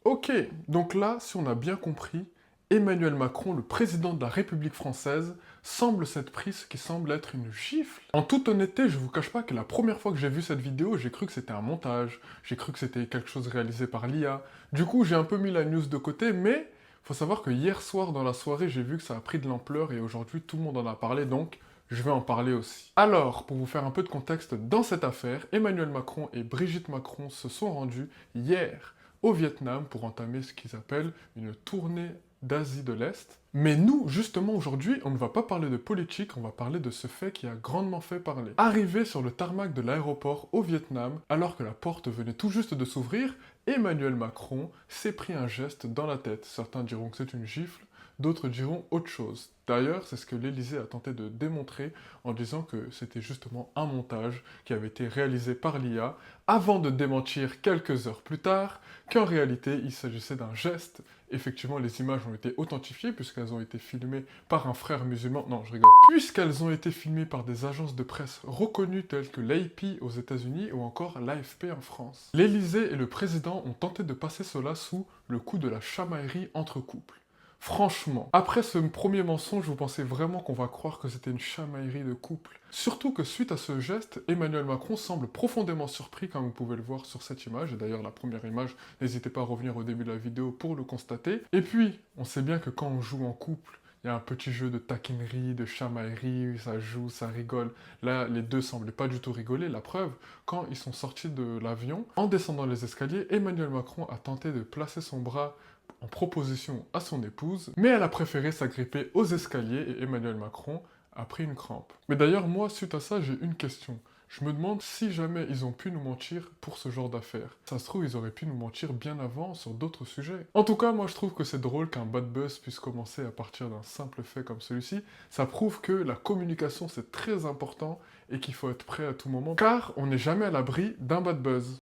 Ok, donc là, si on a bien compris, Emmanuel Macron, le président de la République française, semble s'être pris ce qui semble être une gifle. En toute honnêteté, je vous cache pas que la première fois que j'ai vu cette vidéo, j'ai cru que c'était un montage, j'ai cru que c'était quelque chose réalisé par l'IA. Du coup, j'ai un peu mis la news de côté, mais faut savoir que hier soir dans la soirée, j'ai vu que ça a pris de l'ampleur et aujourd'hui tout le monde en a parlé, donc je vais en parler aussi. Alors, pour vous faire un peu de contexte dans cette affaire, Emmanuel Macron et Brigitte Macron se sont rendus hier au Vietnam pour entamer ce qu'ils appellent une tournée d'Asie de l'Est. Mais nous, justement, aujourd'hui, on ne va pas parler de politique, on va parler de ce fait qui a grandement fait parler. Arrivé sur le tarmac de l'aéroport au Vietnam, alors que la porte venait tout juste de s'ouvrir, Emmanuel Macron s'est pris un geste dans la tête. Certains diront que c'est une gifle, d'autres diront autre chose. D'ailleurs, c'est ce que l'Élysée a tenté de démontrer en disant que c'était justement un montage qui avait été réalisé par l'IA, avant de démentir quelques heures plus tard qu'en réalité il s'agissait d'un geste. Effectivement, les images ont été authentifiées puisqu'elles ont été filmées par un frère musulman. Non, je rigole. Puisqu'elles ont été filmées par des agences de presse reconnues telles que l'AP aux États-Unis ou encore l'AFP en France. L'Élysée et le président ont tenté de passer cela sous le coup de la chamaillerie entre couples. Franchement, après ce premier mensonge, vous pensez vraiment qu'on va croire que c'était une chamaillerie de couple? Surtout que suite à ce geste, Emmanuel Macron semble profondément surpris, comme vous pouvez le voir sur cette image, et d'ailleurs la première image, n'hésitez pas à revenir au début de la vidéo pour le constater. Et puis, on sait bien que quand on joue en couple, il y a un petit jeu de taquinerie, de chamaillerie, ça joue, ça rigole. Là, les deux semblaient pas du tout rigoler. La preuve, quand ils sont sortis de l'avion, en descendant les escaliers, Emmanuel Macron a tenté de placer son bras en proposition à son épouse, mais elle a préféré s'agripper aux escaliers et Emmanuel Macron a pris une crampe. Mais d'ailleurs, moi, suite à ça, j'ai une question. Je me demande si jamais ils ont pu nous mentir pour ce genre d'affaires. Ça se trouve, ils auraient pu nous mentir bien avant sur d'autres sujets. En tout cas, moi je trouve que c'est drôle qu'un bad buzz puisse commencer à partir d'un simple fait comme celui-ci. Ça prouve que la communication c'est très important et qu'il faut être prêt à tout moment, car on n'est jamais à l'abri d'un bad buzz.